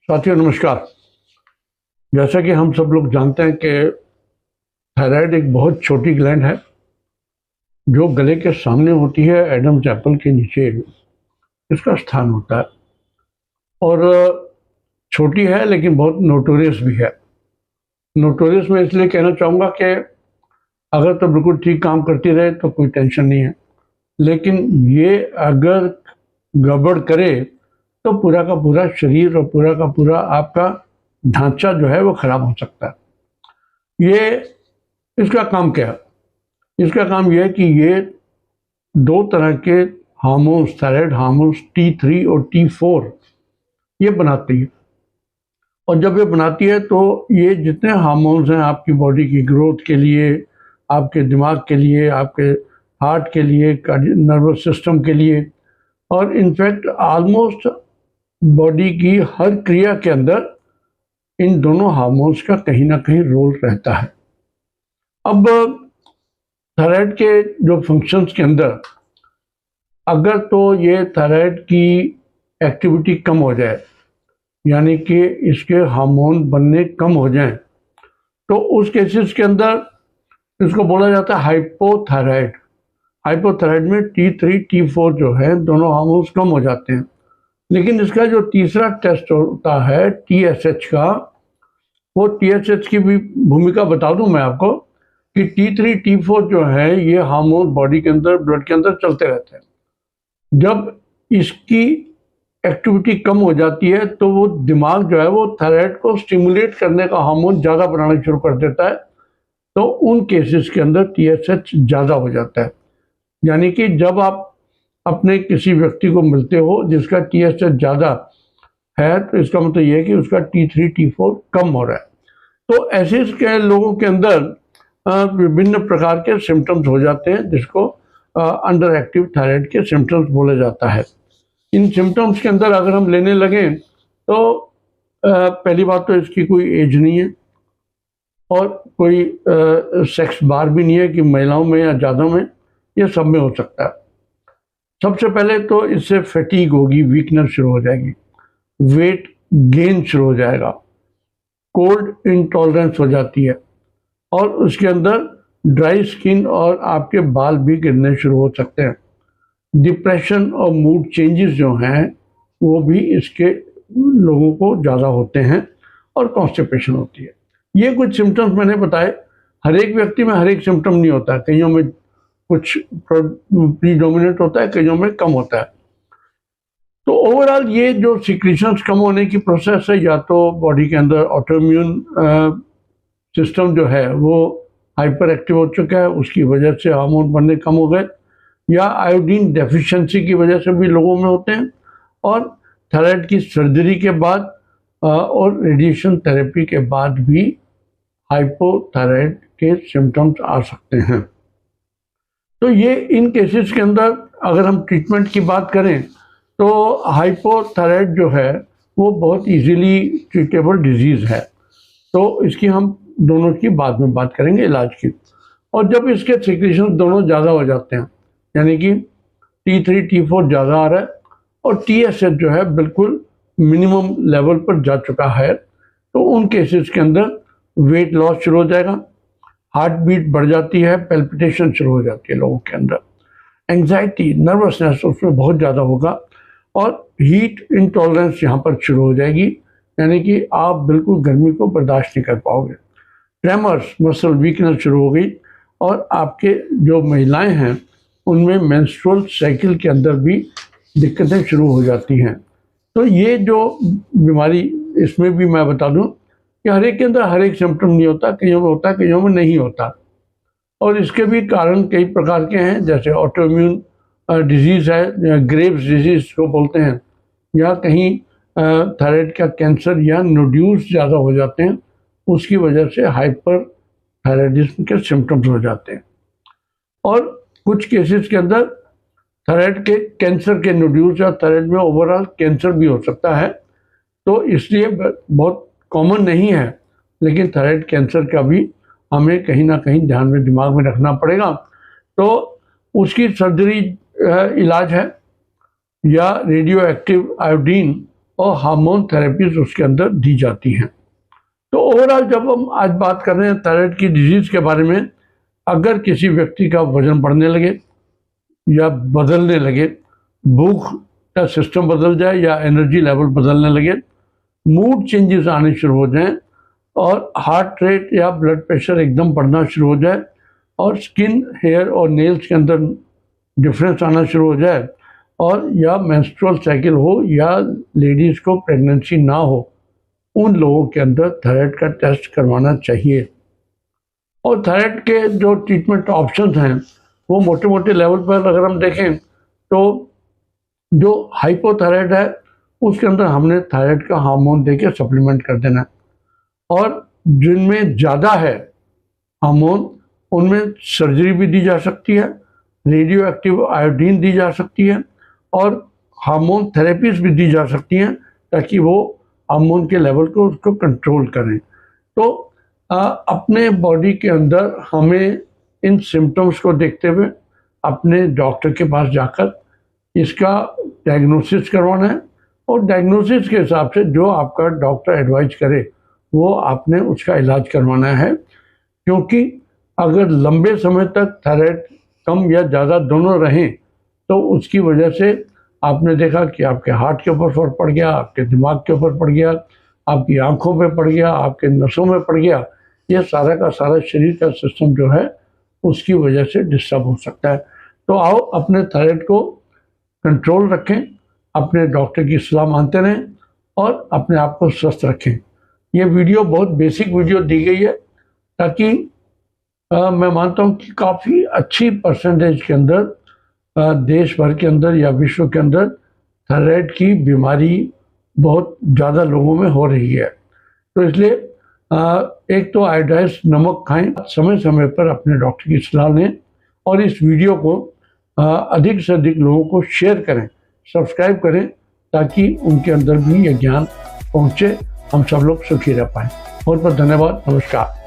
साथियों नमस्कार। जैसा कि हम सब लोग जानते हैं कि थायराइड एक बहुत छोटी ग्लैंड है जो गले के सामने होती है, एडम्स एप्पल के नीचे इसका स्थान होता है और छोटी है लेकिन बहुत नोटोरियस भी है। नोटोरियस मैं इसलिए कहना चाहूँगा कि अगर तो बिल्कुल ठीक काम करती रहे तो कोई टेंशन नहीं है, लेकिन ये अगर गड़बड़ करे तो पूरा का पूरा शरीर और पूरा का पूरा आपका ढांचा जो है वो खराब हो सकता है। ये इसका काम क्या है? इसका काम यह है कि ये दो तरह के हार्मोन्स, थायराइड हार्मोन्स T3 और T4 ये बनाती है। और जब ये बनाती है तो ये जितने हार्मोन्स हैं आपकी बॉडी की ग्रोथ के लिए, आपके दिमाग के लिए, आपके हार्ट के लिए, नर्वस सिस्टम के लिए और इनफैक्ट ऑलमोस्ट बॉडी की हर क्रिया के अंदर इन दोनों हार्मोन्स का कहीं ना कहीं रोल रहता है। अब थायराइड के जो फंक्शंस के अंदर अगर तो ये थायराइड की एक्टिविटी कम हो जाए, यानी कि इसके हार्मोन बनने कम हो जाएं, तो उस केसेस के अंदर इसको बोला जाता है हाइपोथायराइड। हाइपोथायराइड में T3 T4 जो है दोनों हार्मोन्स कम हो जाते हैं। लेकिन इसका जो तीसरा टेस्ट होता है TSH का, वो TSH की भी भूमिका बता दूं मैं आपको कि T3 T4 जो है ये हार्मोन बॉडी के अंदर, ब्लड के अंदर चलते रहते हैं। जब इसकी एक्टिविटी कम हो जाती है तो वो दिमाग जो है वो थायराइड को स्टिमुलेट करने का हार्मोन ज़्यादा बनाना शुरू कर देता है, तो उन केसेस के अंदर TSH ज़्यादा हो जाता है। यानी कि जब आप अपने किसी व्यक्ति को मिलते हो जिसका TSH ज़्यादा है तो इसका मतलब ये है कि उसका T3 T4 कम हो रहा है। तो ऐसे के लोगों के अंदर विभिन्न प्रकार के सिम्टम्स हो जाते हैं जिसको अंडर एक्टिव थायराइड के सिम्टम्स बोला जाता है। इन सिम्टम्स के अंदर अगर हम लेने लगें तो पहली बात तो इसकी कोई एज नहीं है और कोई सेक्स बार भी नहीं है कि महिलाओं में या ज़्यादा में, ये सब में हो सकता है। सबसे पहले तो इससे फैटीग होगी, वीकनेस शुरू हो जाएगी, वेट गेन शुरू हो जाएगा, कोल्ड इंटॉलरेंस हो जाती है और उसके अंदर ड्राई स्किन और आपके बाल भी गिरने शुरू हो सकते हैं। डिप्रेशन और मूड चेंजेस जो हैं वो भी इसके लोगों को ज़्यादा होते हैं और कॉन्स्टिपेशन होती है। ये कुछ सिम्टम्स मैंने बताए। हर एक व्यक्ति में हर एक सिम्टम नहीं होता है, कईयों में कुछ प्रीडोमिनेंट होता है, कईयों में कम होता है। तो ओवरऑल ये जो सिक्रीशंस कम होने की प्रोसेस है, या तो बॉडी के अंदर ऑटोइम्यून सिस्टम जो है वो हाइपर एक्टिव हो चुका है, उसकी वजह से हार्मोन बनने कम हो गए, या आयोडीन डेफिशिएंसी की वजह से भी लोगों में होते हैं, और थायराइड की सर्जरी के बाद और रेडिएशन थेरेपी के बाद भी हाइपोथायराइड के सिम्टम्स आ सकते हैं। तो ये इन केसेस के अंदर अगर हम ट्रीटमेंट की बात करें तो हाइपोथायराइड जो है वो बहुत इजीली ट्रीटेबल डिजीज़ है, तो इसकी हम दोनों की बाद में बात करेंगे इलाज की। और जब इसके सिक्रीशन दोनों ज़्यादा हो जाते हैं, यानी कि T3 T4 ज़्यादा आ रहा है और TSH जो है बिल्कुल मिनिमम लेवल पर जा चुका है, तो उन केसेस के अंदर वेट लॉस शुरू हो जाएगा, हार्ट बीट बढ़ जाती है, पैल्पिटेशन शुरू हो जाती है लोगों के अंदर, एंग्जाइटी, नर्वसनेस उसमें बहुत ज़्यादा होगा और हीट इंटॉलरेंस यहाँ पर शुरू हो जाएगी, यानी कि आप बिल्कुल गर्मी को बर्दाश्त नहीं कर पाओगे। ट्रेमर्स, मसल वीकनेस शुरू हो गई और आपके जो महिलाएं हैं उनमें मेंस्ट्रुअल साइकिल के अंदर भी दिक्कतें शुरू हो जाती हैं। तो ये जो बीमारी, इसमें भी मैं बता दूं कि हर एक के अंदर हर एक सिम्टम नहीं होता, कईयों में होता है, कईयों में नहीं होता। और इसके भी कारण कई प्रकार के हैं, जैसे ऑटोइम्यून डिजीज़ है, ग्रेव्स डिजीज़ को बोलते हैं, या कहीं थायराइड का कैंसर या नोड्यूल्स ज़्यादा हो जाते हैं, उसकी वजह से हाइपर थायराइडिज्म के सिम्टम्स हो जाते हैं। और कुछ केसेस के अंदर थायराइड के कैंसर के नोड्यूल्स या थायराइड में ओवरऑल कैंसर भी हो सकता है, तो इसलिए बहुत कॉमन नहीं है, लेकिन थायराइड कैंसर का भी हमें कहीं ना कहीं ध्यान में, दिमाग में रखना पड़ेगा। तो उसकी सर्जरी इलाज है, या रेडियो एक्टिव आयोडीन और हार्मोन थेरेपीज उसके अंदर दी जाती हैं। तो ओवरऑल जब हम आज बात कर रहे हैं थायराइड की डिजीज़ के बारे में, अगर किसी व्यक्ति का वजन बढ़ने लगे या बदलने लगे, भूख का सिस्टम बदल जाए या एनर्जी लेवल बदलने लगे, मूड चेंजेस आने शुरू हो जाएं और हार्ट रेट या ब्लड प्रेशर एकदम बढ़ना शुरू हो जाए और स्किन, हेयर और नेल्स के अंदर डिफरेंस आना शुरू हो जाए, और या मेंस्ट्रुअल साइकिल हो या लेडीज़ को प्रेगनेंसी ना हो, उन लोगों के अंदर थायराइड का टेस्ट करवाना चाहिए। और थायराइड के जो ट्रीटमेंट ऑप्शंस हैं वो मोटे मोटे लेवल पर अगर हम देखें तो जो हाइपोथायराइड है उसके अंदर हमने थायराइड का हार्मोन देके सप्लीमेंट कर देना है, और जिनमें ज़्यादा है हार्मोन उनमें सर्जरी भी दी जा सकती है, रेडियो एक्टिव आयोडीन दी जा सकती है और हार्मोन थेरेपीज भी दी जा सकती हैं ताकि वो हार्मोन के लेवल को उसको कंट्रोल करें। तो अपने बॉडी के अंदर हमें इन सिम्टम्स को देखते हुए अपने डॉक्टर के पास जाकर इसका डायग्नोसिस करवाना है, और डायग्नोसिस के हिसाब से जो आपका डॉक्टर एडवाइज करे वो आपने उसका इलाज करवाना है। क्योंकि अगर लंबे समय तक थायराइड कम या ज़्यादा दोनों रहें तो उसकी वजह से आपने देखा कि आपके हार्ट के ऊपर फर्क पड़ गया, आपके दिमाग के ऊपर पड़ गया, आपकी आंखों पे पड़ गया, आपके नसों में पड़ गया, ये सारा का सारा शरीर का सिस्टम जो है उसकी वजह से डिस्टर्ब हो सकता है। तो आओ अपने थायराइड को कंट्रोल रखें, अपने डॉक्टर की सलाह मानते रहें और अपने आप को स्वस्थ रखें। ये वीडियो बहुत बेसिक वीडियो दी गई है ताकि मैं मानता हूँ कि काफ़ी अच्छी परसेंटेज के अंदर देश भर के अंदर या विश्व के अंदर थायराइड की बीमारी बहुत ज़्यादा लोगों में हो रही है। तो इसलिए एक तो आयोडाइज नमक खाएं, समय समय पर अपने डॉक्टर की सलाह लें और इस वीडियो को अधिक से अधिक लोगों को शेयर करें, सब्सक्राइब करें ताकि उनके अंदर भी ये ज्ञान पहुँचे, हम सब लोग सुखी रह पाएँ। बहुत बहुत धन्यवाद, नमस्कार।